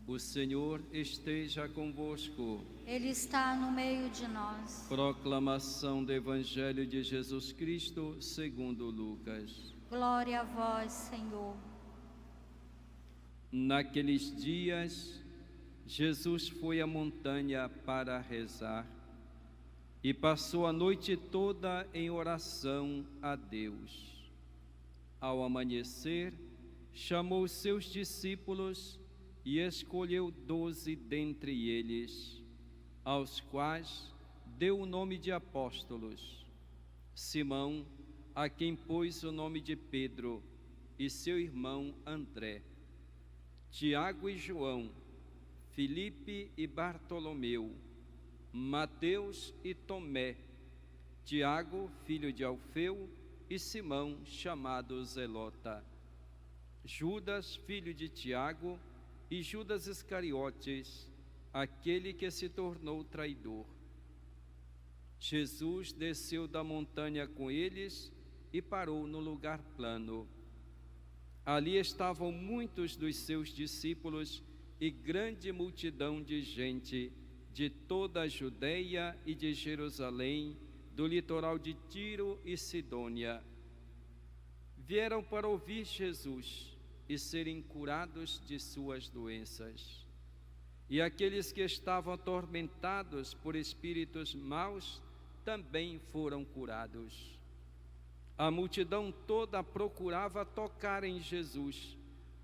O Senhor esteja convosco. Ele está no meio de nós. Proclamação do Evangelho de Jesus Cristo segundo Lucas. Glória a vós, Senhor. Naqueles dias, Jesus foi à montanha para rezar e passou a noite toda em oração a Deus. Ao amanhecer, chamou os seus discípulos e escolheu 12 dentre eles, aos quais deu o nome de apóstolos: Simão, a quem pôs o nome de Pedro, e seu irmão André, Tiago e João, Filipe e Bartolomeu, Mateus e Tomé, Tiago, filho de Alfeu, e Simão, chamado Zelota, Judas, filho de Tiago, e Judas Iscariotes, aquele que se tornou traidor. Jesus desceu da montanha com eles e parou no lugar plano. Ali estavam muitos dos seus discípulos e grande multidão de gente de toda a Judeia e de Jerusalém, do litoral de Tiro e Sidônia. Vieram para ouvir Jesus e serem curados de suas doenças. E aqueles que estavam atormentados por espíritos maus também foram curados. A multidão toda procurava tocar em Jesus,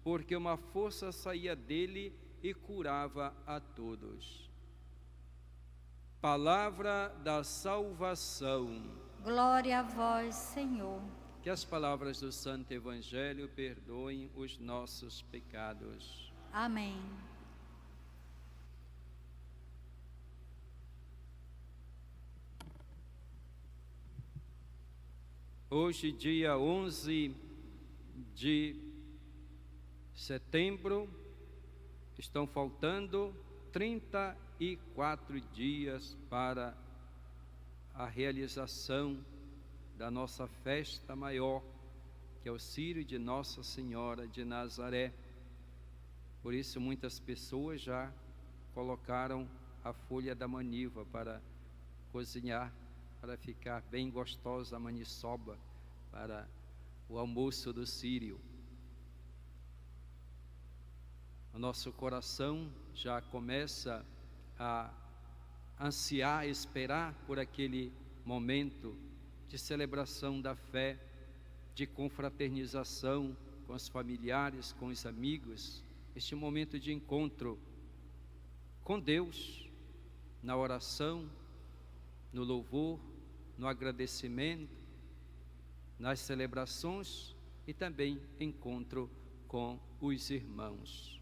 porque uma força saía dele e curava a todos. Palavra da salvação. Glória a vós, Senhor. Que as palavras do Santo Evangelho perdoem os nossos pecados. Amém. Hoje, dia 11 de setembro, estão faltando 34 dias para a realização da nossa festa maior, que é o Círio de Nossa Senhora de Nazaré. Por isso muitas pessoas já colocaram a folha da maniva para cozinhar, para ficar bem gostosa a maniçoba para o almoço do Círio. O nosso coração já começa a ansiar, esperar por aquele momento de celebração da fé, de confraternização com os familiares, com os amigos, este momento de encontro com Deus, na oração, no louvor, no agradecimento, nas celebrações e também encontro com os irmãos.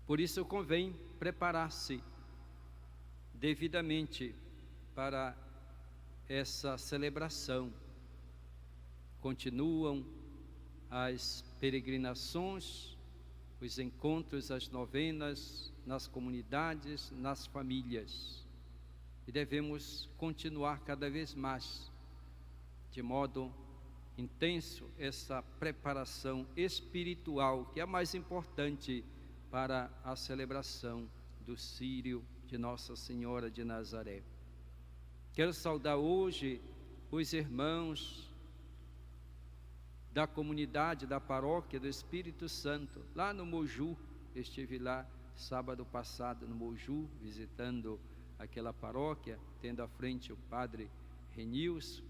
Por isso convém preparar-se devidamente para essa celebração. Continuam as peregrinações, os encontros, as novenas nas comunidades, nas famílias. E devemos continuar cada vez mais, de modo intenso, essa preparação espiritual, que é a mais importante para a celebração do Círio de Nossa Senhora de Nazaré. Quero saudar hoje os irmãos da comunidade, da paróquia do Espírito Santo, lá no Moju. Estive lá sábado passado no Moju, visitando aquela paróquia, tendo à frente o padre Renilson,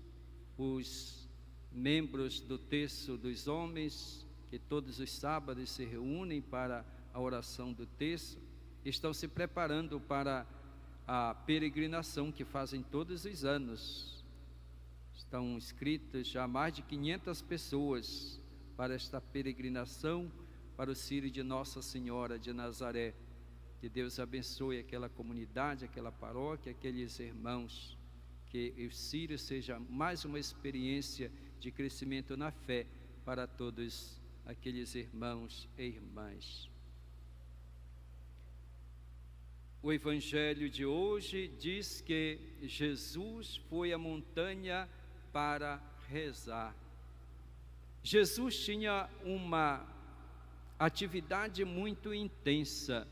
os membros do Terço dos Homens, que todos os sábados se reúnem para a oração do Terço, estão se preparando para a peregrinação que fazem todos os anos. Estão inscritas já mais de 500 pessoas para esta peregrinação para o Círio de Nossa Senhora de Nazaré. Que Deus abençoe aquela comunidade, aquela paróquia, aqueles irmãos. Que o Círio seja mais uma experiência de crescimento na fé para todos aqueles irmãos e irmãs. O Evangelho de hoje diz que Jesus foi à montanha para rezar. Jesus tinha uma atividade muito intensa.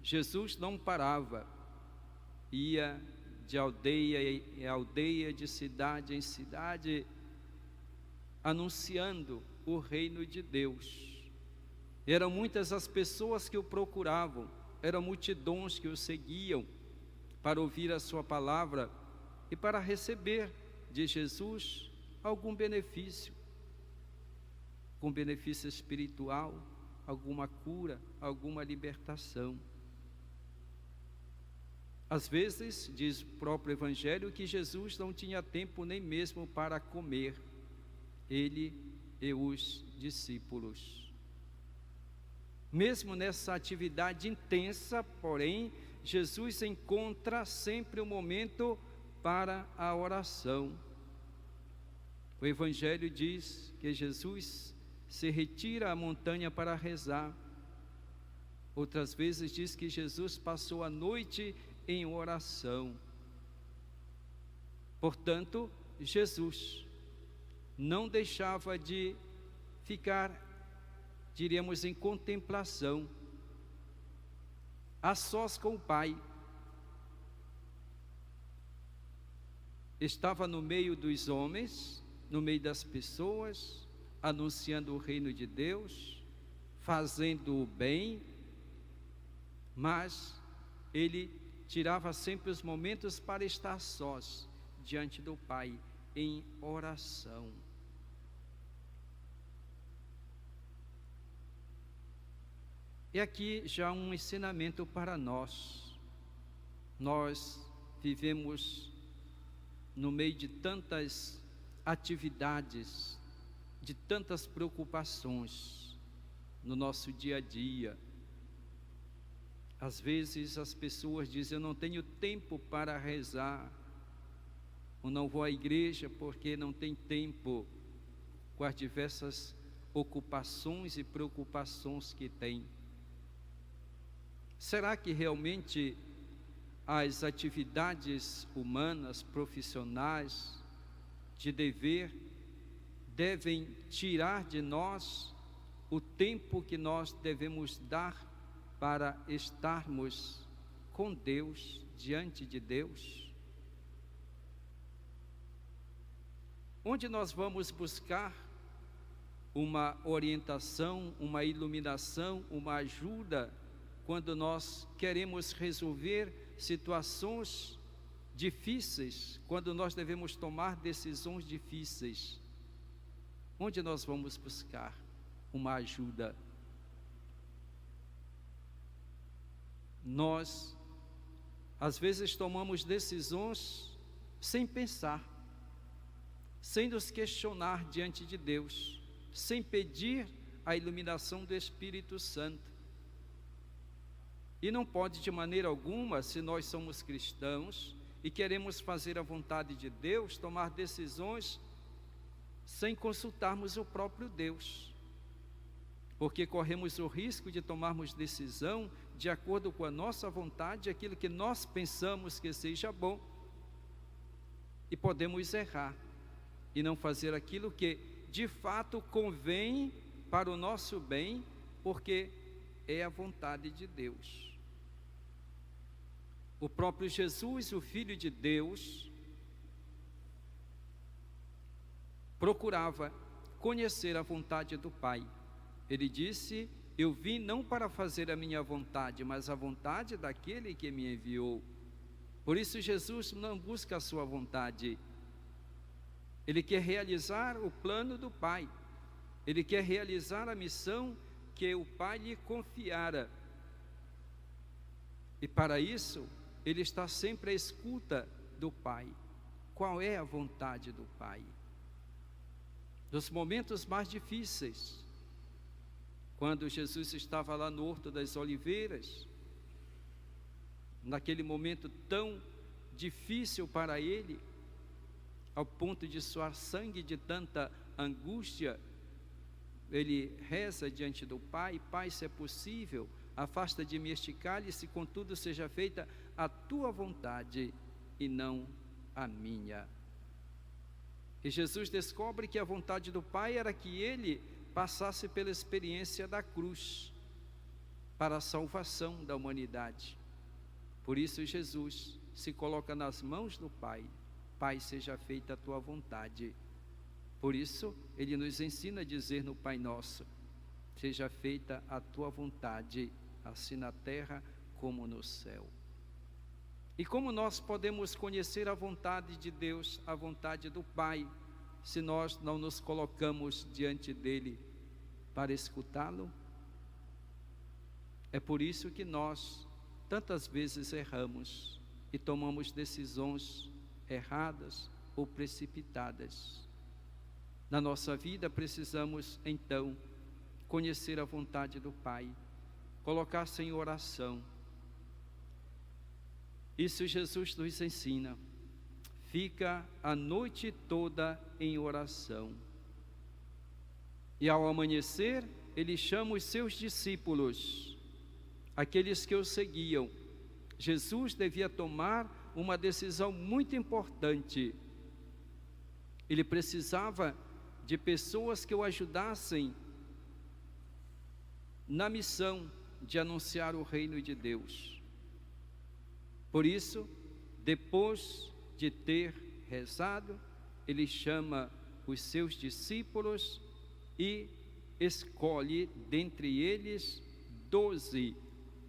Jesus não parava, ia de aldeia em aldeia, de cidade em cidade, anunciando o reino de Deus. Eram muitas as pessoas que o procuravam, eram multidões que o seguiam para ouvir a sua palavra e para receber de Jesus algum benefício espiritual, alguma cura, alguma libertação. Às vezes, diz o próprio Evangelho, que Jesus não tinha tempo nem mesmo para comer, ele e os discípulos. Mesmo nessa atividade intensa, porém, Jesus encontra sempre um momento para a oração. O Evangelho diz que Jesus se retira à montanha para rezar. Outras vezes diz que Jesus passou a noite em oração. Portanto, Jesus não deixava de ficar, diríamos, em contemplação, a sós com o Pai. Estava no meio dos homens, no meio das pessoas, anunciando o reino de Deus, fazendo o bem, mas ele tirava sempre os momentos para estar sós diante do Pai, em oração. E aqui já um ensinamento para nós. Nós vivemos no meio de tantas atividades, de tantas preocupações no nosso dia a dia. Às vezes as pessoas dizem: eu não tenho tempo para rezar, ou não vou à igreja porque não tem tempo, com as diversas ocupações e preocupações que tem. Será que realmente as atividades humanas, profissionais, de dever, devem tirar de nós o tempo que nós devemos dar para estarmos com Deus, diante de Deus? Onde nós vamos buscar uma orientação, uma iluminação, uma ajuda, quando nós queremos resolver situações difíceis, quando nós devemos tomar decisões difíceis? Onde nós vamos buscar uma ajuda? Nós, às vezes, tomamos decisões sem pensar, sem nos questionar diante de Deus, sem pedir a iluminação do Espírito Santo. E não pode de maneira alguma, se nós somos cristãos e queremos fazer a vontade de Deus, tomar decisões sem consultarmos o próprio Deus, porque corremos o risco de tomarmos decisão de acordo com a nossa vontade, aquilo que nós pensamos que seja bom, e podemos errar e não fazer aquilo que de fato convém para o nosso bem, porque é a vontade de Deus. O próprio Jesus, o Filho de Deus, procurava conhecer a vontade do Pai. Ele disse: eu vim não para fazer a minha vontade, mas a vontade daquele que me enviou. Por isso Jesus não busca a sua vontade. Ele quer realizar o plano do Pai. Ele quer realizar a missão que o Pai lhe confiara. E para isso, ele está sempre à escuta do Pai. Qual é a vontade do Pai? Nos momentos mais difíceis, quando Jesus estava lá no Horto das Oliveiras, naquele momento tão difícil para ele, ao ponto de suar sangue de tanta angústia, ele reza diante do Pai: Pai, se é possível, afasta de mim este cálice, contudo seja feita a tua vontade e não a minha. E Jesus descobre que a vontade do Pai era que ele passasse pela experiência da cruz para a salvação da humanidade. Por isso Jesus se coloca nas mãos do Pai. Pai, seja feita a tua vontade. Por isso ele nos ensina a dizer no Pai Nosso: seja feita a tua vontade, assim na terra como no céu. E como nós podemos conhecer a vontade de Deus, a vontade do Pai, se nós não nos colocamos diante dele para escutá-lo? É por isso que nós tantas vezes erramos e tomamos decisões erradas ou precipitadas. Na nossa vida precisamos então conhecer a vontade do Pai, colocar-se em oração. Isso Jesus nos ensina. Fica a noite toda em oração. E ao amanhecer, ele chama os seus discípulos, aqueles que o seguiam. Jesus devia tomar uma decisão muito importante. Ele precisava de pessoas que o ajudassem na missão de anunciar o reino de Deus. Por isso, depois de ter rezado, ele chama os seus discípulos e escolhe dentre eles 12,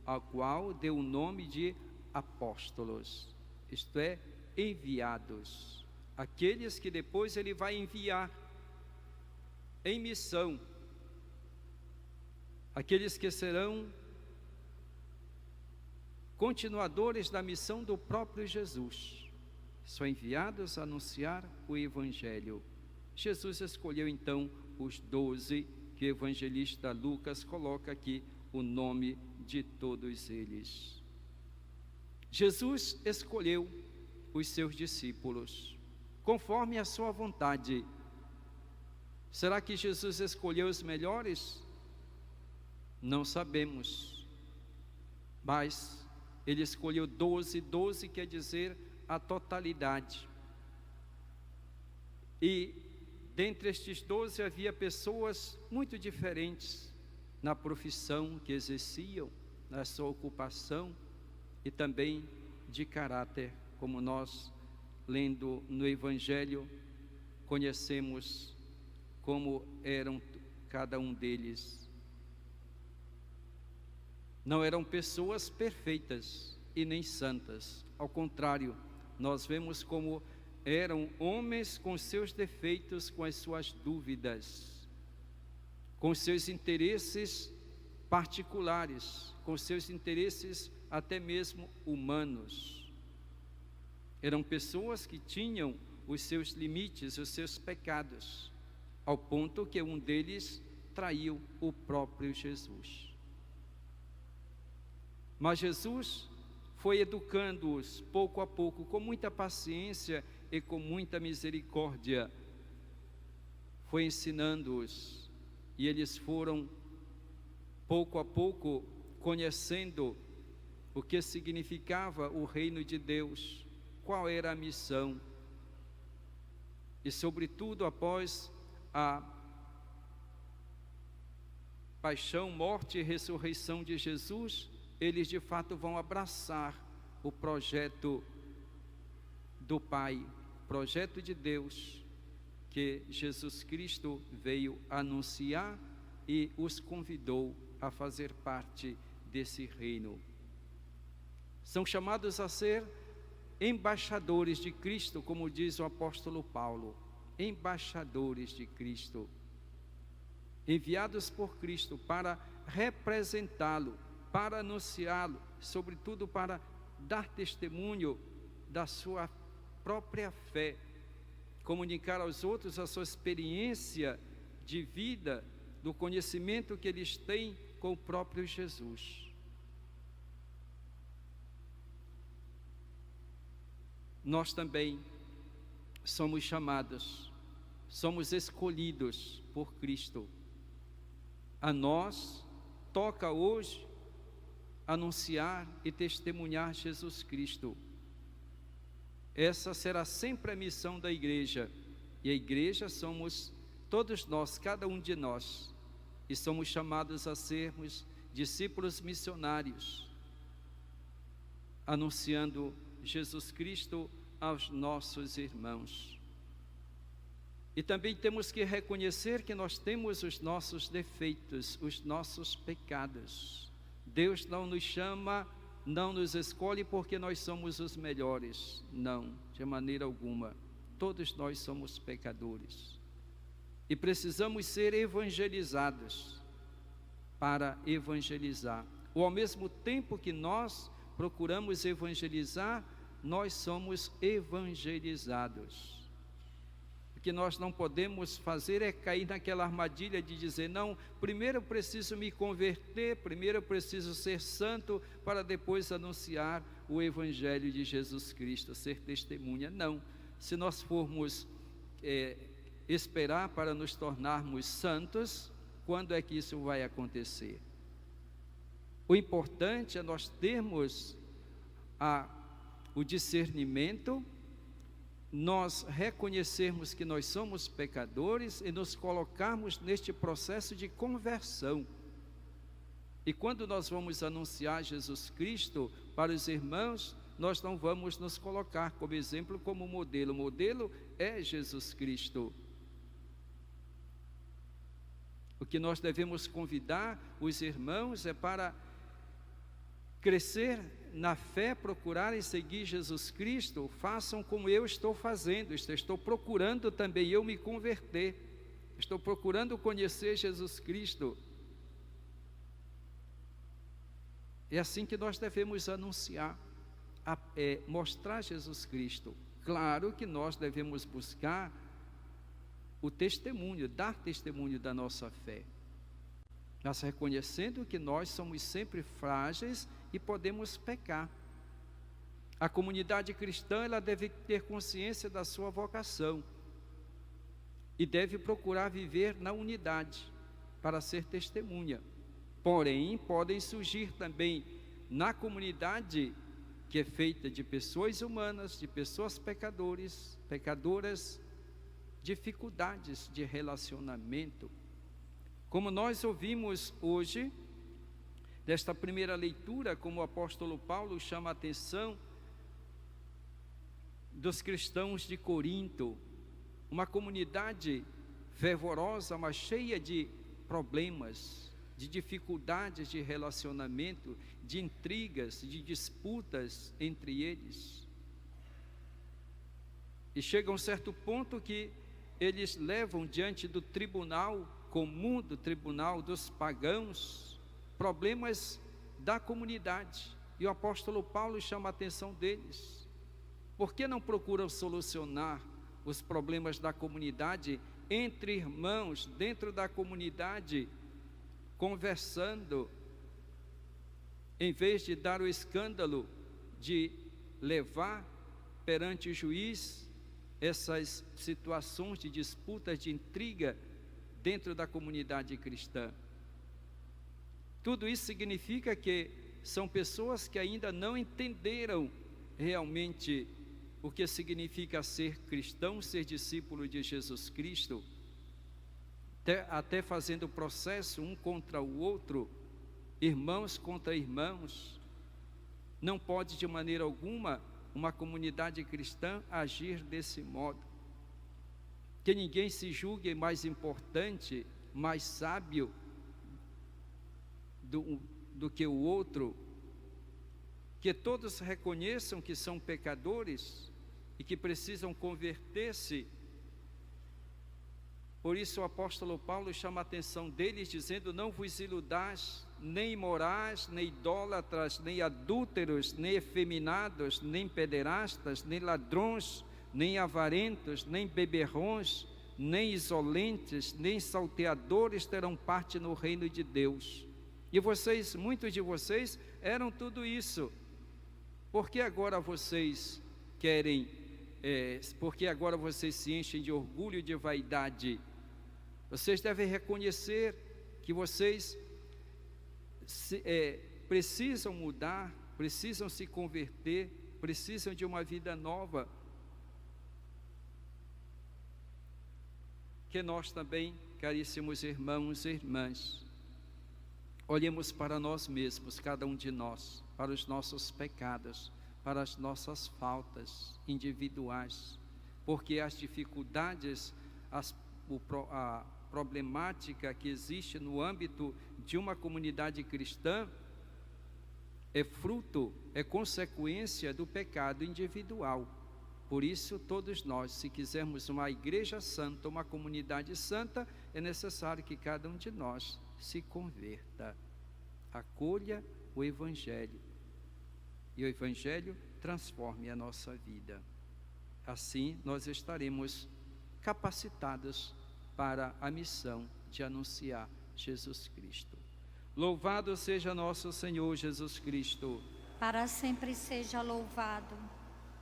ao qual deu o nome de apóstolos, isto é, enviados, aqueles que depois ele vai enviar em missão, aqueles que serão continuadores da missão do próprio Jesus, são enviados a anunciar o Evangelho. Jesus escolheu então os 12, que o evangelista Lucas coloca aqui o nome de todos eles. Jesus escolheu os seus discípulos, conforme a sua vontade. Será que Jesus escolheu os melhores? Não sabemos, mas ele escolheu 12, 12 quer dizer a totalidade. E dentre estes 12 havia pessoas muito diferentes na profissão que exerciam, na sua ocupação e também de caráter, como nós, lendo no Evangelho, conhecemos como eram cada um deles. Não eram pessoas perfeitas e nem santas, ao contrário, nós vemos como eram homens com seus defeitos, com as suas dúvidas, com seus interesses particulares, com seus interesses até mesmo humanos. Eram pessoas que tinham os seus limites, os seus pecados, ao ponto que um deles traiu o próprio Jesus. Mas Jesus foi educando-os pouco a pouco, com muita paciência e com muita misericórdia. Foi ensinando-os, e eles foram pouco a pouco conhecendo o que significava o reino de Deus, qual era a missão. E sobretudo após a paixão, morte e ressurreição de Jesus, eles de fato vão abraçar o projeto do Pai, projeto de Deus, que Jesus Cristo veio anunciar e os convidou a fazer parte desse reino. São chamados a ser embaixadores de Cristo, como diz o apóstolo Paulo, embaixadores de Cristo, enviados por Cristo para representá-lo, para anunciá-lo, sobretudo para dar testemunho da sua própria fé, comunicar aos outros a sua experiência de vida, do conhecimento que eles têm com o próprio Jesus. Nós também somos chamados, somos escolhidos por Cristo. A nós toca hoje anunciar e testemunhar Jesus Cristo. Essa será sempre a missão da igreja, e a igreja somos todos nós, cada um de nós, e somos chamados a sermos discípulos missionários, anunciando Jesus Cristo aos nossos irmãos. E também temos que reconhecer que nós temos os nossos defeitos, os nossos pecados. Deus não nos chama, não nos escolhe porque nós somos os melhores. Não, de maneira alguma. Todos nós somos pecadores. E precisamos ser evangelizados para evangelizar. Ou ao mesmo tempo que nós procuramos evangelizar, nós somos evangelizados. O que nós não podemos fazer é cair naquela armadilha de dizer, não, primeiro eu preciso me converter, primeiro eu preciso ser santo, para depois anunciar o Evangelho de Jesus Cristo, ser testemunha. Não, se nós formos esperar para nos tornarmos santos, quando é que isso vai acontecer? O importante é nós termos o discernimento, nós reconhecermos que nós somos pecadores e nos colocarmos neste processo de conversão. E quando nós vamos anunciar Jesus Cristo para os irmãos, nós não vamos nos colocar como exemplo, como modelo. O modelo é Jesus Cristo. O que nós devemos convidar os irmãos é para crescer na fé, procurarem seguir Jesus Cristo. Façam como eu estou fazendo, estou procurando também eu me converter, estou procurando conhecer Jesus Cristo. É assim que nós devemos anunciar, mostrar Jesus Cristo. Claro que nós devemos buscar o testemunho, dar testemunho da nossa fé, mas reconhecendo que nós somos sempre frágeis e podemos pecar. A comunidade cristã, ela deve ter consciência da sua vocação e deve procurar viver na unidade para ser testemunha. Porém, podem surgir também na comunidade, que é feita de pessoas humanas, de pessoas pecadoras, dificuldades de relacionamento. Como nós ouvimos hoje, desta primeira leitura, como o apóstolo Paulo chama a atenção dos cristãos de Corinto, uma comunidade fervorosa, mas cheia de problemas, de dificuldades de relacionamento, de intrigas, de disputas entre eles. E chega a um certo ponto que eles levam diante do tribunal comum, do tribunal dos pagãos, problemas da comunidade. E o apóstolo Paulo chama a atenção deles. Por que não procuram solucionar os problemas da comunidade entre irmãos, dentro da comunidade, conversando, em vez de dar o escândalo de levar perante o juiz essas situações de disputas, de intriga dentro da comunidade cristã? Tudo isso significa que são pessoas que ainda não entenderam realmente o que significa ser cristão, ser discípulo de Jesus Cristo, até fazendo processo um contra o outro, irmãos contra irmãos. Não pode de maneira alguma uma comunidade cristã agir desse modo. Que ninguém se julgue mais importante, mais sábio do que o outro, que todos reconheçam que são pecadores e que precisam converter-se. Por isso o apóstolo Paulo chama a atenção deles, dizendo: não vos iludais, nem imorais, nem idólatras, nem adúlteros, nem efeminados, nem pederastas, nem ladrões, nem avarentos, nem beberrões, nem insolentes, nem salteadores terão parte no reino de Deus. E vocês, muitos de vocês, eram tudo isso. Por que agora vocês querem, porque agora vocês se enchem de orgulho e de vaidade? Vocês devem reconhecer que vocês precisam mudar, precisam se converter, precisam de uma vida nova. Que nós também caríssimos irmãos e irmãs, olhemos para nós mesmos, cada um de nós, para os nossos pecados, para as nossas faltas individuais, porque as dificuldades, a problemática que existe no âmbito de uma comunidade cristã é fruto, é consequência do pecado individual. Por isso, todos nós, se quisermos uma igreja santa, uma comunidade santa, é necessário que cada um de nós se converta, acolha o Evangelho, e o Evangelho transforme a nossa vida. Assim, nós estaremos capacitados para a missão de anunciar Jesus Cristo. Louvado seja nosso Senhor Jesus Cristo. Para sempre seja louvado.